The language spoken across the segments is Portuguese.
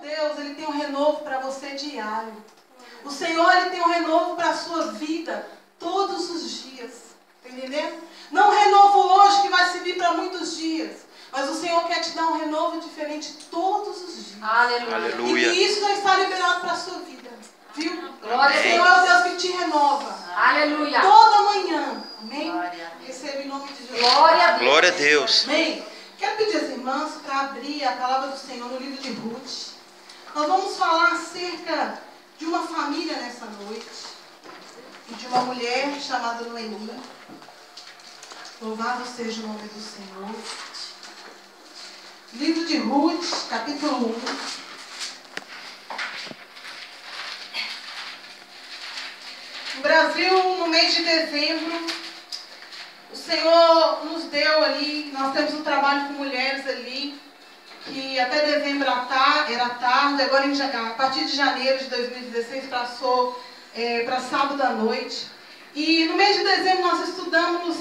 Deus, Ele tem um renovo para você diário. O Senhor, Ele tem um renovo para a sua vida todos os dias. Está entendendo? Não um renovo hoje que vai servir para muitos dias. Mas o Senhor quer te dar um renovo diferente todos os dias. Aleluia. E que isso já está liberado para a sua vida. Viu? Glória o Senhor é o Deus que te renova. Aleluia. Toda manhã. Amém? Receba em nome de Jesus. Glória a Deus. Amém? Quero pedir às irmãs para abrir a palavra do Senhor no livro de Ruth. Nós vamos falar acerca de uma família nessa noite. E de uma mulher chamada Noemi. Louvado seja o nome do Senhor. Livro de Ruth, capítulo 1. No Brasil, no mês de dezembro, o Senhor nos deu ali, nós temos um trabalho com mulheres ali, que até dezembro era tarde, agora a partir de janeiro de 2016 passou para sábado à noite. E no mês de dezembro nós estudamos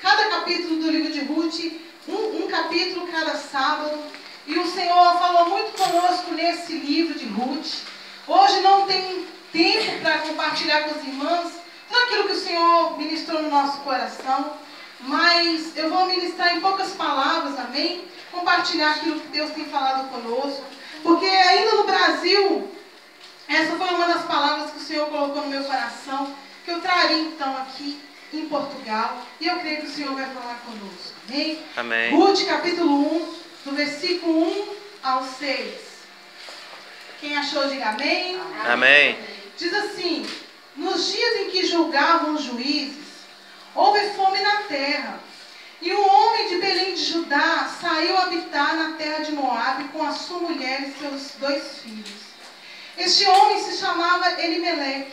cada capítulo do livro de Ruth, um capítulo cada sábado. E o Senhor falou muito conosco nesse livro de Ruth. Hoje não tem tempo para compartilhar com as irmãs tudo aquilo que o Senhor ministrou no nosso coração, mas eu vou ministrar em poucas palavras, amém? Compartilhar aquilo que Deus tem falado conosco, porque ainda no Brasil, essa foi uma das palavras que o Senhor colocou no meu coração, que eu traria então aqui em Portugal, e eu creio que o Senhor vai falar conosco, amém? Amém. Ruth capítulo 1, do versículo 1 ao 6. Quem achou, diga amém. Amém. Diz assim: nos dias em que julgavam os juízes, houve fome na terra. E um homem de Belém de Judá saiu habitar na terra de Moabe com a sua mulher e seus 2 filhos. Este homem se chamava Elimeleque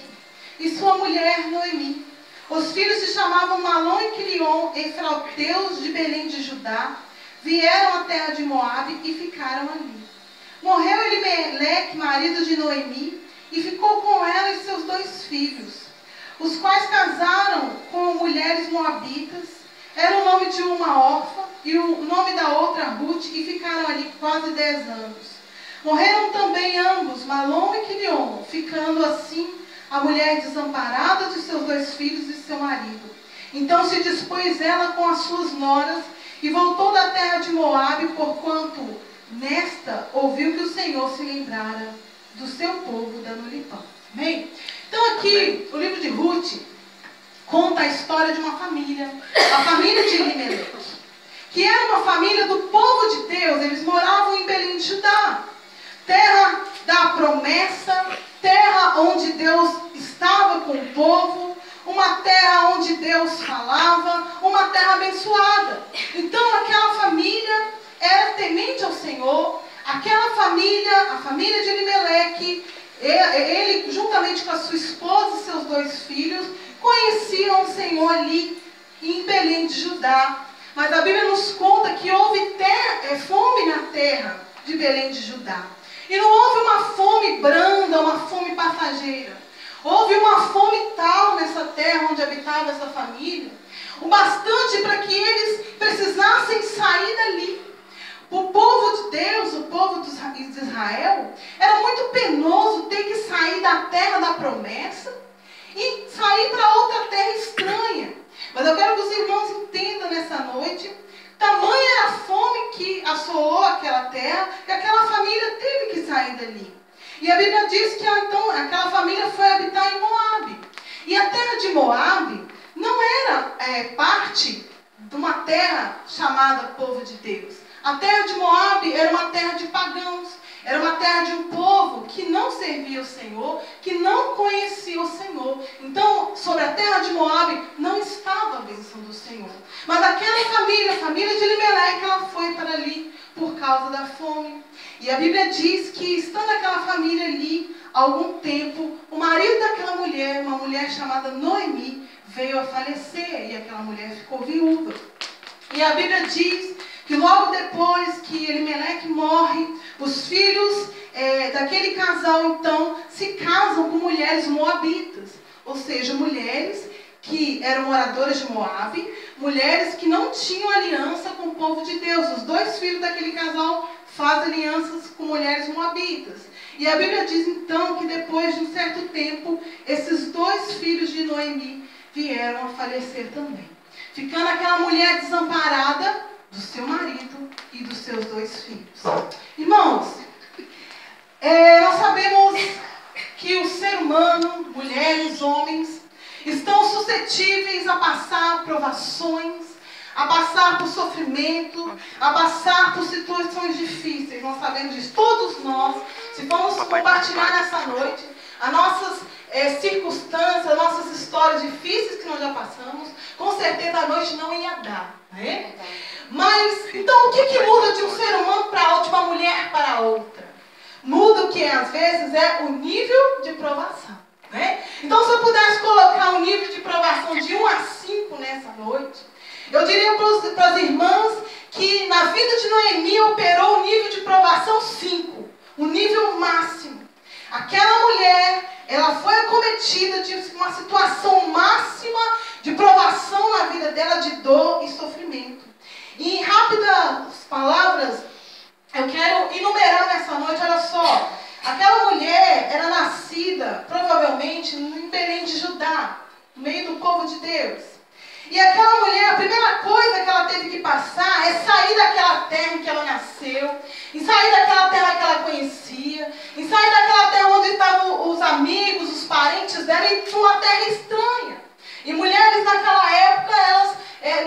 e sua mulher Noemi. Os filhos se chamavam Malom e Quilion, efrateus de Belém de Judá. Vieram à terra de Moabe e ficaram ali. Morreu Elimeleque, marido de Noemi, e ficou com ela e seus 2 filhos, os quais casaram com mulheres moabitas. Era o nome de uma órfã e o nome da outra Ruth, e ficaram ali quase 10 anos. Morreram também ambos, Malom e Quilion, ficando assim a mulher desamparada de seus 2 filhos e seu marido. Então se dispôs ela com as suas noras e voltou da terra de Moabe, porquanto nesta ouviu que o Senhor se lembrara do seu povo, dando-lhe pão. Amém? Então aqui, o livro de Ruth conta a história de uma família, a família de Elimeleque, que era uma família do povo de Deus. Eles moravam em Belém de Judá, terra da promessa, terra onde Deus estava com o povo, uma terra onde Deus falava, uma terra abençoada. Então aquela família era temente ao Senhor. Aquela família, a família de Elimeleque, ele juntamente com a sua esposa e seus 2 filhos, conheciam o Senhor ali em Belém de Judá. Mas a Bíblia nos conta que houve fome na terra de Belém de Judá. E não houve uma fome branda, uma fome passageira. Houve uma fome tal nessa terra onde habitava essa família, o bastante para que eles precisassem sair dali. O povo de Deus, o povo de Israel, era muito penoso ter que sair da terra da promessa e sair para outra terra estranha. Mas eu quero que os irmãos entendam nessa noite, tamanha era a fome que assolou aquela terra, que aquela família teve que sair dali. E a Bíblia diz que então aquela família foi habitar em Moabe. E a terra de Moabe não era parte de uma terra chamada povo de Deus. A terra de Moabe era uma terra de pagãos, era uma terra de um povo que não servia o Senhor, que não conhecia o Senhor. Então, sobre a terra de Moabe não estava a bênção do Senhor. Mas aquela família, a família de Elimeleque, ela foi para ali por causa da fome. E a Bíblia diz que, estando aquela família ali, há algum tempo, o marido daquela mulher, uma mulher chamada Noemi, veio a falecer e aquela mulher ficou viúva. E a Bíblia diz que logo depois que Elimeleque morre, os filhos daquele casal, então, se casam com mulheres moabitas. Ou seja, mulheres que eram moradoras de Moabe, mulheres que não tinham aliança com o povo de Deus. Os 2 filhos daquele casal faz alianças com mulheres moabitas. E a Bíblia diz então que depois de um certo tempo, esses 2 filhos de Noemi vieram a falecer também. Ficando aquela mulher desamparada do seu marido e dos seus 2 filhos. Irmãos, nós sabemos que o ser humano, mulheres, homens, estão suscetíveis a passar provações, a passar por sofrimento, a passar por situações difíceis. Nós sabemos disso. Todos nós, se formos compartilhar nessa noite as nossas circunstâncias, as nossas histórias difíceis que nós já passamos, com certeza a noite não ia dar, né? Mas, então, o que muda de um ser humano para outro, de uma mulher para outra? Muda o que às vezes é o nível de provação, né? Então, se eu pudesse colocar um nível de provação de 1 a 5 nessa noite, eu diria para as irmãs que na vida de Noemi operou o nível de provação 5, o nível máximo. Aquela mulher, ela foi acometida de uma situação máxima de provação na vida dela, de dor e sofrimento. E em rápidas palavras, eu quero enumerar nessa noite, olha só. Aquela mulher era nascida, provavelmente, em Belém de Judá, no meio do povo de Deus. E aquela mulher, a primeira coisa que ela teve que passar é sair daquela terra em que ela nasceu, em sair daquela terra que ela conhecia, em sair daquela terra onde estavam os amigos, os parentes dela, e para uma terra estranha. E mulheres naquela época, elas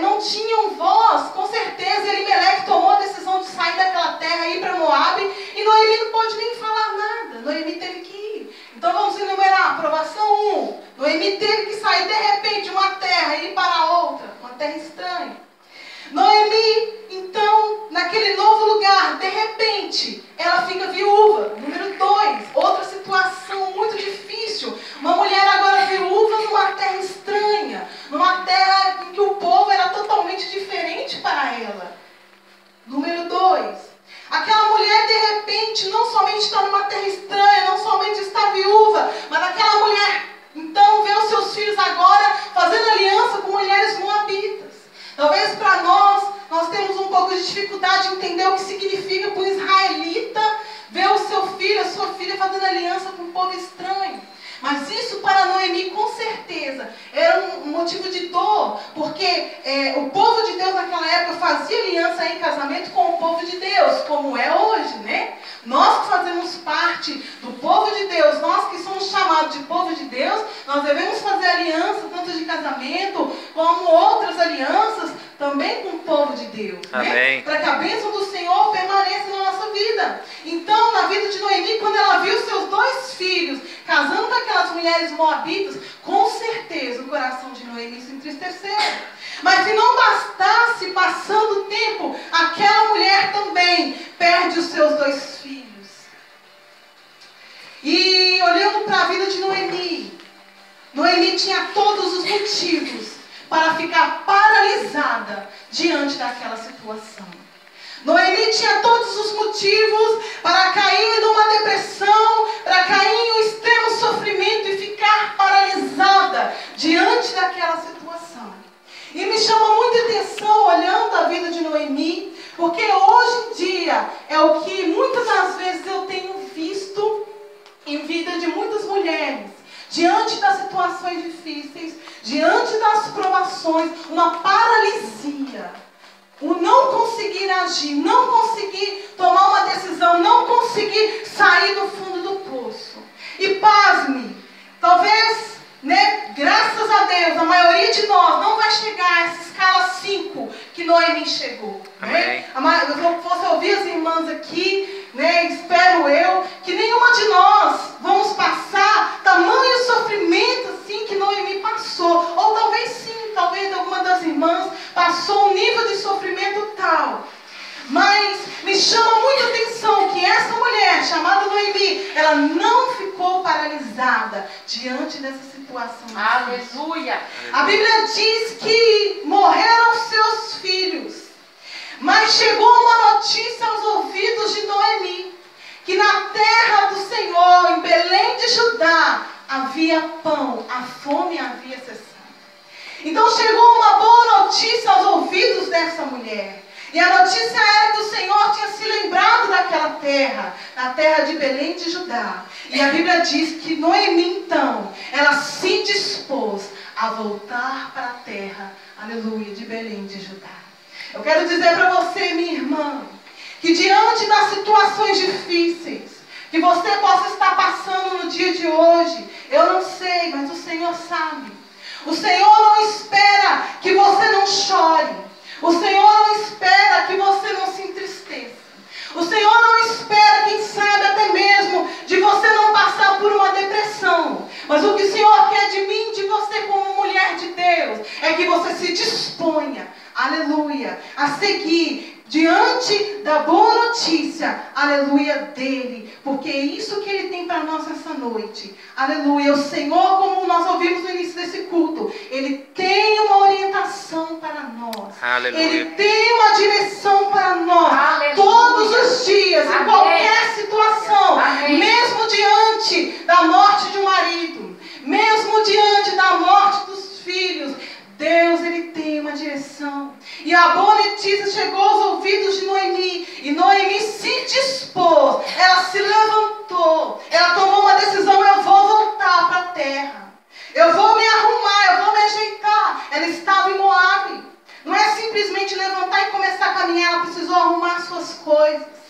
não tinham voz. Com certeza, Elimeleque tomou a decisão de sair daquela terra e ir para Moabe, e Noemi não pôde nem falar nada. Noemi teve que ir. Então vamos enumerar. Aprovação 1. Noemi teve que sair de repente de uma terra e ir para outra, uma terra estranha. Noemi, então, naquele novo lugar, de repente, ela fica viúva. Número 2, outra situação muito difícil. Uma mulher agora viúva numa terra estranha, numa terra em que o povo era totalmente diferente para ela. Número 2, aquela mulher, de repente, não somente está numa terra estranha, não somente está viúva, mas aquela mulher, então, vê os seus filhos agora fazendo aliança com mulheres moabitas. Talvez para nós temos um pouco de dificuldade de entender o que significa para um israelita ver o seu filho, a sua filha fazendo aliança com um povo estranho. Mas isso para Noemi, com certeza, era um motivo de dor, porque o povo de Deus naquela época fazia aliança em casamento com o povo de Deus, como é hoje, né? Nós que fazemos parte do povo de Deus, nós que somos chamados de povo de Deus, nós devemos fazer aliança, tanto de casamento, como outras alianças, também com o povo de Deus, né? Para que a bênção do Senhor permaneça na nossa vida. Então, na vida de Noemi, quando ela viu seus 2 filhos casando com aquelas mulheres moabitas, com certeza o coração de Noemi se entristeceu. Mas se não bastasse, passando o tempo, aquela mulher também perde os seus 2 filhos. E olhando para a vida de Noemi, Noemi tinha todos os motivos para ficar paralisada diante daquela situação. Noemi tinha todos os motivos para cair numa depressão, para cair em um extremo sofrimento e ficar paralisada diante daquela situação. E me chama muita atenção olhando a vida de Noemi, porque hoje em dia é o que muitas das vezes eu tenho visto em vida de muitas mulheres. Diante das situações difíceis, diante das provações, uma paralisia. O não conseguir agir, não conseguir tomar uma decisão, não conseguir sair do fundo do poço. E pasme, talvez, né, graças a Deus, a maioria de nós não vai chegar a essa escala 5 que Noemi chegou. Né? Eu fosse ouvir as irmãs aqui, né, espero eu, que nenhuma de nós vamos passar tamanho sofrimento assim que Noemi passou. Ou talvez sim, talvez alguma das irmãs passou um nível de sofrimento tal. Mas me chama muita atenção que essa mulher, chamada Noemi, ela não ficou paralisada diante dessa situação. Aleluia! A Bíblia diz que morreram seus filhos. Mas chegou uma notícia aos ouvidos de Noemi, que na terra do Senhor, em Belém de Judá, havia pão, a fome havia cessado. Então chegou uma boa notícia aos ouvidos dessa mulher. E a notícia era que o Senhor tinha se lembrado daquela terra, na terra de Belém de Judá. E a Bíblia diz que Noemi, então, ela se dispôs a voltar para a terra, aleluia, de Belém de Judá. Eu quero dizer para você, minha irmã, que diante das situações difíceis que você possa estar passando no dia de hoje, eu não sei, mas o Senhor sabe. O Senhor não espera que você não chore. O Senhor não espera que você não se entristeça. O Senhor não espera, quem sabe, até mesmo de você não passar por uma depressão. Mas o que o Senhor quer de mim, de você como mulher de Deus, é que você se disponha, aleluia, a seguir diante da boa notícia, aleluia, dele. Porque é isso que ele tem para nós essa noite. Aleluia. O Senhor, como nós ouvimos no início desse culto, ele tem uma orientação para nós. Aleluia. Ele tem uma direção para nós. Aleluia. Todos os dias, Amém. em qualquer situação. Amém. Mesmo diante da morte de um marido, mesmo diante da morte dos filhos, Deus, ele tem uma direção. E a boa notícia chegou aos ouvidos de Noemi. E Noemi se dispôs. Ela se levantou. Ela tomou uma decisão. Eu vou voltar para a terra. Eu vou me arrumar. Eu vou me ajeitar. Ela estava em Moabe. Não é simplesmente levantar e começar a caminhar. Ela precisou arrumar suas coisas.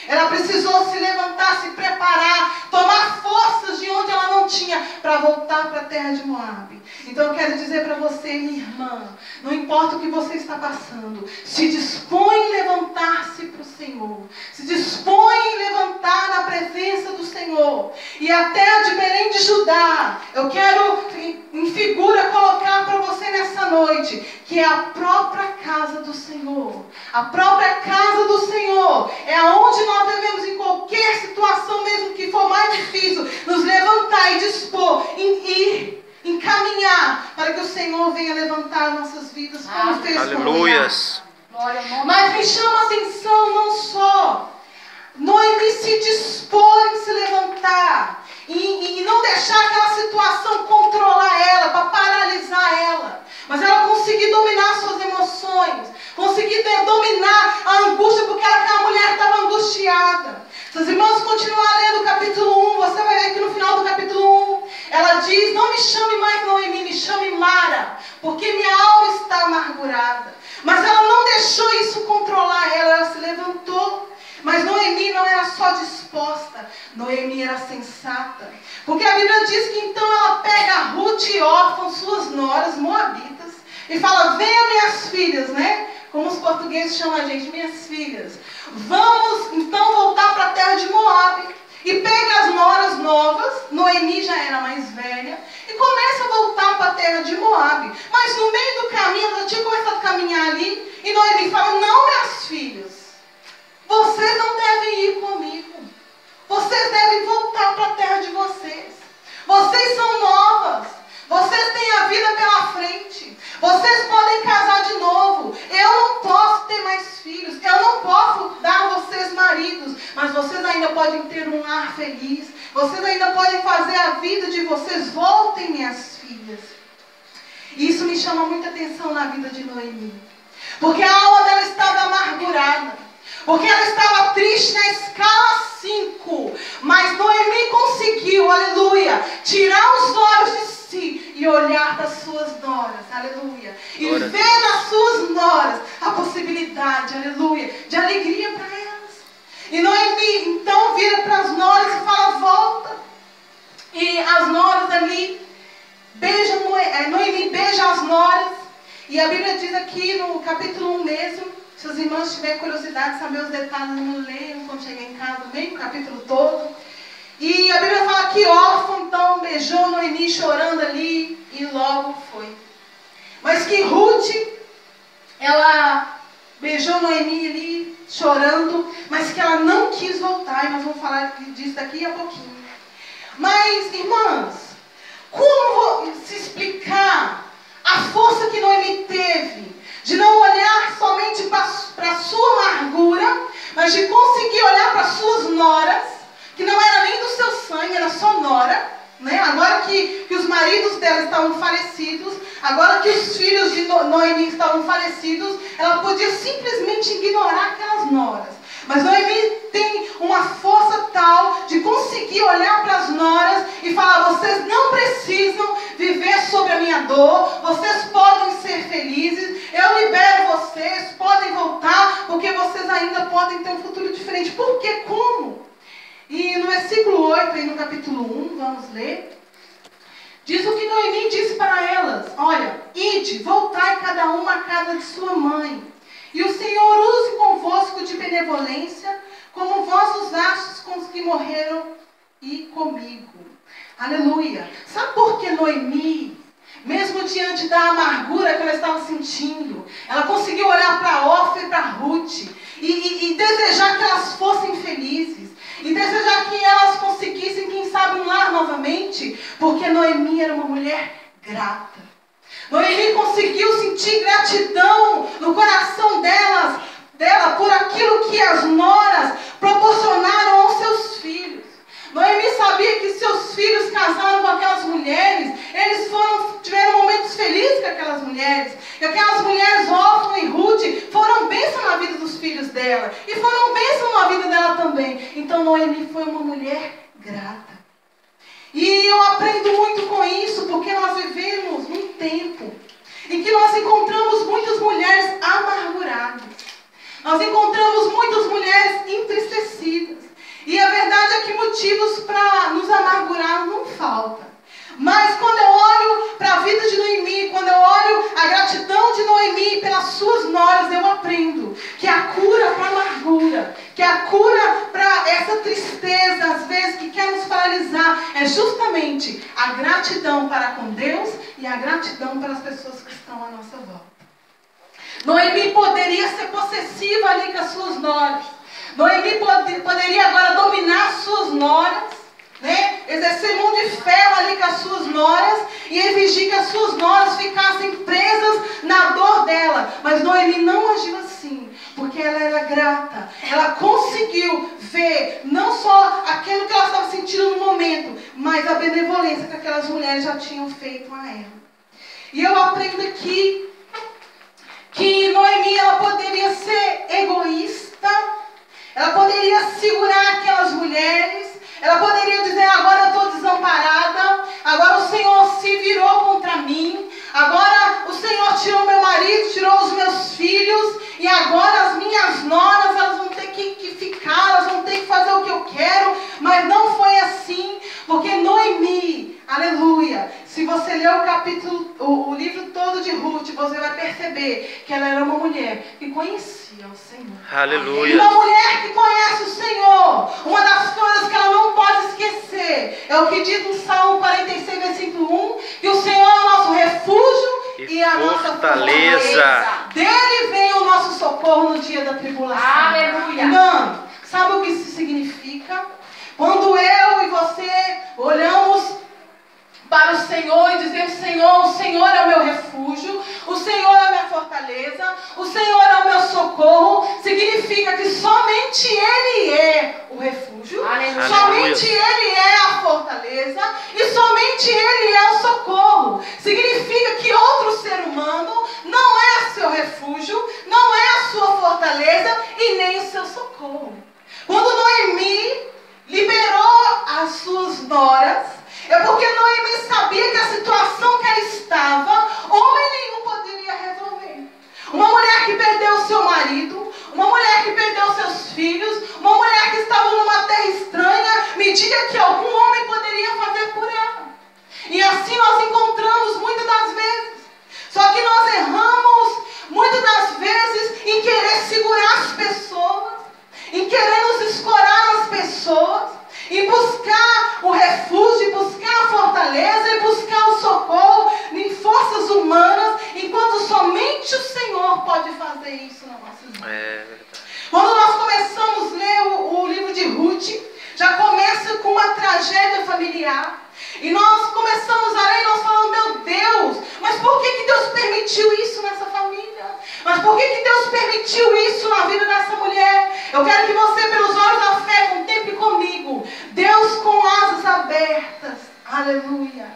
Ela precisou se levantar, se preparar, tomar forças de onde ela não tinha para voltar para a terra de Moabe. Então eu quero dizer para você, minha irmã, não importa o que você está passando, se dispõe em levantar-se para o Senhor. Se dispõe em levantar na presença do Senhor. E a terra de Belém de Judá, eu quero em figura colocar para você nessa noite, que é a própria casa do Senhor. A própria casa do Senhor é aonde nós devemos, em qualquer situação, mesmo que for mais difícil, nos levantar e dispor em ir, em caminhar, para que o Senhor venha levantar nossas vidas como fez com Aleluias. Mas me chama a atenção não só Noemi se dispor em se levantar e não deixar aquela situação controlar ela, para paralisar ela, mas ela conseguir dominar suas emoções, conseguir dominar a angústia, porque aquela mulher estava angustiada. Se os irmãos continuarem lendo o capítulo 1, você vai ver que no final do capítulo 1, ela diz: não me chame mais Noemi, me chame Mara, porque minha alma está amargurada. Mas ela não deixou isso controlar ela, ela se levantou. Mas Noemi não era só disposta, Noemi era sensata. Porque a Bíblia diz que então ela pega Ruth e Orfa, suas noras moabitas, e fala: venha minhas filhas, né? Como os portugueses chamam a gente, minhas filhas. Vamos então voltar para a terra de Moabe. E pega as noras novas, Noemi já era mais velha, e começa a voltar para a terra de Moabe. Mas no meio do caminho, ela tinha começado a caminhar ali, e Noemi fala: não, minhas filhas, vocês não devem ir comigo. Vocês devem voltar para a terra de vocês. Vocês são novas. Vocês têm a vida pela frente. Vocês podem casar de novo. Eu não posso ter mais filhos. Eu não posso dar a vocês maridos. Mas vocês ainda podem ter um lar feliz. Vocês ainda podem fazer a vida de vocês. Voltem, minhas filhas. Isso me chama muita atenção na vida de Noemi. Porque a alma dela estava amargurada. Porque ela estava triste na escala 5. Mas Noemi conseguiu, aleluia, tirar os olhos de si e olhar para as suas noras, aleluia. E ver nas suas noras a possibilidade, aleluia, de alegria para elas. E Noemi então vira para as noras e fala: volta. E as noras ali beijam, Noemi beija as noras. E a Bíblia diz aqui no capítulo 1 mesmo, se os irmãos tiverem curiosidade de saber os detalhes, não leiam quando chegar em casa, bem o capítulo todo. E a Bíblia fala que Orfa então beijou Noemi chorando ali e logo foi. Mas que Ruth, ela beijou Noemi ali chorando, mas que ela não quis voltar. E nós vamos falar disso daqui a pouquinho. Mas, irmãs, como se explicar a força que Noemi teve de não olhar somente para a sua amargura, mas de conseguir olhar para as suas noras, que não era nem do seu sangue, era só nora, né? Agora que os maridos dela estavam falecidos, agora que os filhos de Noemi estavam falecidos, ela podia simplesmente ignorar aquelas noras. Mas Noemi tem uma força tal de conseguir olhar para as noras e falar: vocês não precisam viver sobre a minha dor, vocês podem ser felizes, eu libero vocês, podem voltar, porque vocês ainda podem ter um futuro diferente. Por quê? Como? E no versículo 8, e no capítulo 1, vamos ler, diz o que Noemi disse para elas: olha, ide, voltai cada uma à casa de sua mãe. E o Senhor use convosco de benevolência, como vós usastes com os que morreram e comigo. Aleluia. Sabe por que Noemi, mesmo diante da amargura que ela estava sentindo, ela conseguiu olhar para Orfa e para Ruth e desejar que elas fossem felizes, e desejar que elas conseguissem, quem sabe, um lar novamente? Porque Noemi era uma mulher grata. Noemi conseguiu sentir gratidão no coração dela por aquilo que as noras proporcionaram aos seus filhos. Noemi sabia que seus filhos casaram com aquelas mulheres, eles tiveram momentos felizes com aquelas mulheres. E aquelas mulheres, Orfa e Ruth, foram bênção na vida dos filhos dela. E foram bênção na vida dela também. Então Noemi foi uma mulher grata. E eu aprendo muito com isso, porque nós vivemos num tempo em que nós encontramos muitas mulheres amarguradas. Nós encontramos muitas mulheres entristecidas. E a verdade é que motivos para nos amargurar não faltam. Mas quando eu olho para a vida de Noemi, quando eu olho a gratidão de Noemi pelas suas noras, eu aprendo que a cura para a amargura, que a cura para essa tristeza, às vezes, que quer nos paralisar, é justamente a gratidão para com Deus e a gratidão para as pessoas que estão à nossa volta. Noemi poderia ser possessiva ali com as suas noras. Noemi poderia agora dominar as suas noras, né? Exercer mão de ferro ali com as suas noras e exigir que as suas noras ficassem presas na dor dela. Mas Noemi não agiu assim, porque ela era grata. Ela conseguiu ver não só aquilo que ela estava sentindo no momento, mas a benevolência que aquelas mulheres já tinham feito a ela. E eu aprendo aqui que Noemi, ela poderia ser egoísta, ela poderia segurar aquelas mulheres, ela poderia dizer: agora eu estou desamparada, agora o Senhor se virou contra mim, agora o Senhor tirou meu marido, tirou os meus filhos, e agora as minhas noras, elas vão ter que ficar, elas vão ter que fazer o que eu quero. Mas não foi assim, porque Noemi, aleluia, se você ler o livro todo de Ruth, você vai perceber que ela era uma mulher que conhecia o Senhor. Aleluia. Uma mulher que conhece o Senhor. Uma das coisas que ela não pode esquecer é o que diz no Salmo 46, versículo 1, que o Senhor é o nosso refúgio e a nossa fortaleza. Dele vem o nosso socorro no dia da tribulação. Aleluia. Irmã, sabe o que isso significa? Quando eu e você olhamos para o Senhor e dizemos: Senhor, o Senhor é o meu refúgio, o Senhor é a minha fortaleza, o Senhor é o meu socorro, significa que somente Ele é o refúgio, Aleluia. somente Ele é a fortaleza e somente Ele é o socorro. Significa que outro ser humano não é seu refúgio, não é a sua fortaleza e nem o seu socorro. Quando Noemi liberou as suas noras, é porque Noemi sabia que a situação que ela estava, homem nenhum poderia resolver. Uma mulher que perdeu seu marido, uma mulher que perdeu seus filhos, uma mulher que estava numa terra estranha, me diga que algum homem poderia fazer por ela. E assim nós encontramos muitas das vezes. Só que nós erramos muitas das vezes em querer segurar as pessoas, em querer nos escorar nas pessoas, em buscar o refúgio, buscar a fortaleza e buscar o socorro em forças humanas, enquanto somente o Senhor pode fazer isso nas nossas vidas. Quando nós começamos a ler o livro de Ruth, já começa com uma tragédia familiar. E nós começamos a ler e nós falamos: meu Deus, mas por que Deus permitiu isso nessa família? Mas por que Deus permitiu isso na vida dessa mulher? Eu quero que você, pelos olhos da fé, contemple comigo Deus com asas abertas. Aleluia.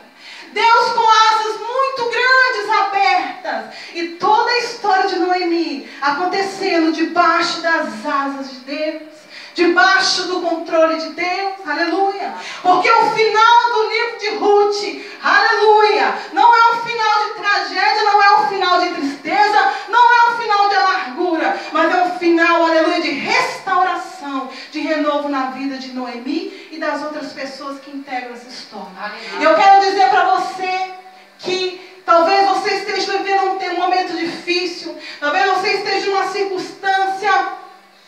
Deus com asas muito grandes abertas. E toda a história de Noemi acontecendo debaixo das asas de Deus. Debaixo do controle de Deus, aleluia. Porque o final do livro de Ruth, aleluia, não é um final de tragédia, não é um final de tristeza, não é um final de amargura, mas é um final, aleluia, de restauração, de renovo na vida de Noemi e das outras pessoas que integram essa história. E eu quero dizer para você que talvez você esteja vivendo um momento difícil, talvez você esteja em uma circunstância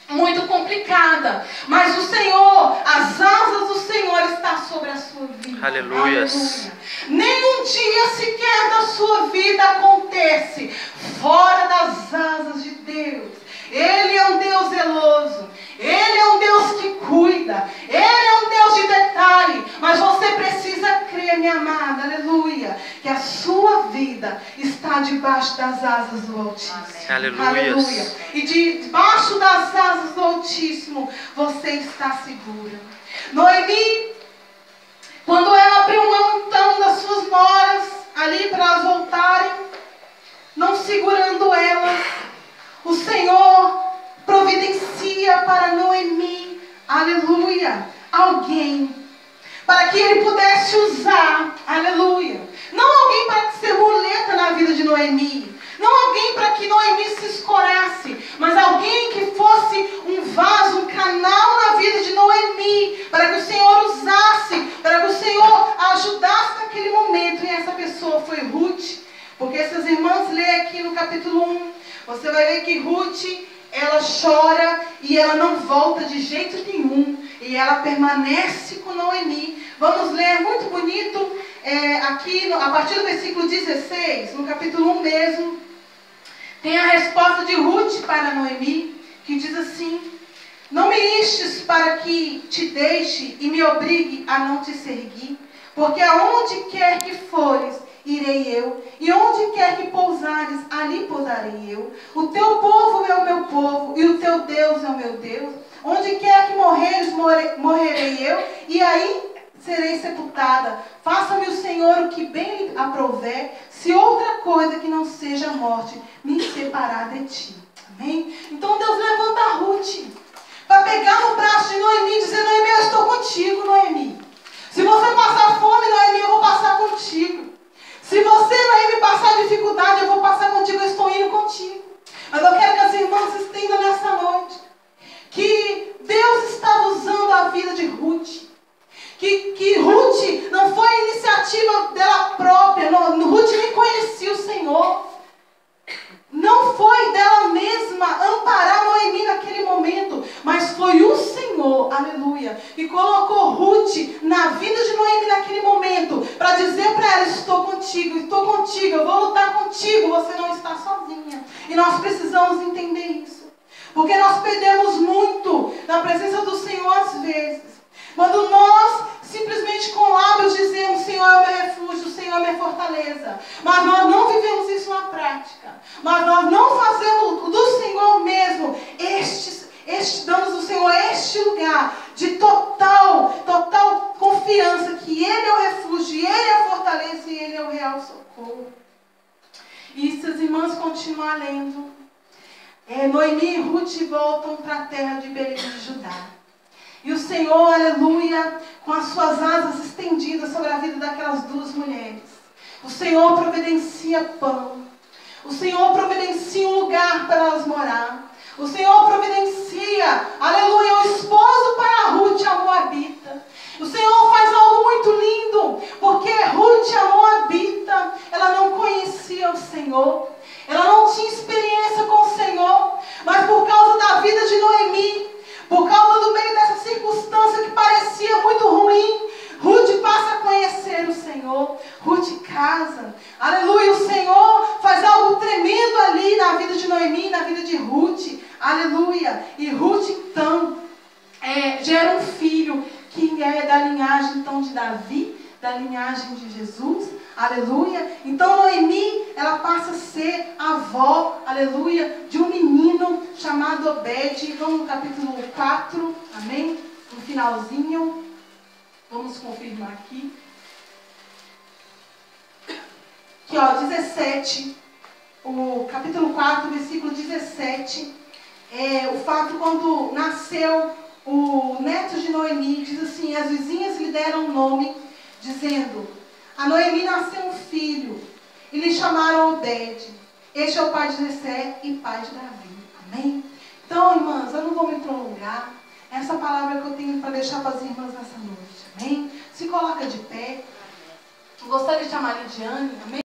muito complicada, mas o Senhor, as asas do Senhor está sobre a sua vida. Aleluias. Aleluia. Nenhum dia sequer da sua vida acontece fora das asas de Deus. Ele é um Deus zeloso, Ele é um Deus que cuida, Ele é um Deus de detalhe, mas você precisa crer, minha amada, aleluia, que a sua vida está debaixo das asas do Altíssimo. Aleluia. Aleluia. E debaixo das asas do Altíssimo você está segura. Noemi, quando ela abriu mão então das suas noras ali para elas voltarem, não segurando elas, o Senhor providencia para Noemi, aleluia, alguém para que Ele pudesse usar, aleluia, não alguém para ser muleta na vida de Noemi, não alguém para que Noemi se escorasse, mas alguém que fosse um vaso, um canal na vida de Noemi, para que o Senhor usasse, para que o Senhor ajudasse naquele momento. E essa pessoa foi Ruth, porque se as irmãs lerem aqui no capítulo 1, você vai ver que Ruth, ela chora e ela não volta de jeito nenhum. E ela permanece com Noemi. Vamos ler, muito bonito, aqui a partir do versículo 16, no capítulo 1 mesmo. Tem a resposta de Ruth para Noemi, que diz assim: não me istes para que te deixe e me obrigue a não te seguir, porque aonde quer que fores, irei eu, e onde quer que pousares, ali pousarei eu. O teu povo é o meu povo, e o teu Deus é o meu Deus. Onde quer que morreres, morrerei eu, e aí serei sepultada. Faça-me o Senhor o que bem lhe aprouver, se outra coisa que não seja a morte me separar de ti. Amém? Então Deus levanta a Ruth para pegar no braço de Noemi e dizer: Noemi, eu estou contigo, Noemi. Se você passar fome, Noemi, eu vou passar contigo. Se você, Noemi, passar dificuldade, eu vou passar contigo, eu estou indo contigo. Mas eu quero que as irmãs entendam nessa noite que Deus estava usando a vida de Ruth. Que Ruth não foi iniciativa dela própria. Ruth nem conhecia o Senhor. Não foi dela mesma amparar Noemi naquele momento, mas foi o Senhor, aleluia, que colocou Ruth na vida de Noemi naquele momento, para dizer para ela: estou contigo, eu vou lutar contigo, você não está sozinha. E nós precisamos entender isso, porque nós perdemos muito na presença do Senhor às vezes, quando nós simplesmente com lábios dizemos: Senhor é o meu refúgio, o Senhor é minha fortaleza, mas nós não vivemos isso na prática, mas nós não fazemos do Senhor mesmo damos do Senhor este lugar de total confiança que Ele é o refúgio, Ele é a fortaleza e Ele é o real socorro. E se as irmãs continuar lendo, Noemi e Ruth voltam para a terra de Belém de Judá. E o Senhor, aleluia, com as suas asas estendidas sobre a vida daquelas duas mulheres, o Senhor providencia pão, o Senhor providencia um lugar para elas morar, o Senhor providencia, aleluia, um esposo para Ruth, a moabita. O Senhor faz algo muito lindo, porque Ruth, a moabita, ela não conhecia o Senhor, ela não tinha experiência com o Senhor, mas por causa da vida de Noemi, por causa do meio dessa circunstância que parecia muito ruim, Ruth passa a conhecer o Senhor. Ruth casa. Aleluia. O Senhor faz algo tremendo ali na vida de Noemi, na vida de Ruth. Aleluia. E Ruth então gera um filho que é da linhagem então de Davi, da linhagem de Jesus. Aleluia. Então Noemi, ela passa a ser avó, aleluia, de um menino chamado Obed. Vamos no capítulo 4, amém? No finalzinho. Vamos confirmar aqui. Aqui, ó, 17, o capítulo 4, versículo 17. O fato quando nasceu o neto de Noemi, diz assim: as vizinhas lhe deram um nome, dizendo: a Noemi nasceu um filho, e lhe chamaram Obed. Este é o pai de Jessé e pai de Davi. Amém? Então, irmãs, eu não vou me prolongar. Essa palavra que eu tenho para deixar para as irmãs nessa noite. Amém? Se coloca de pé. Gostaria de chamar a Lidiane. Amém?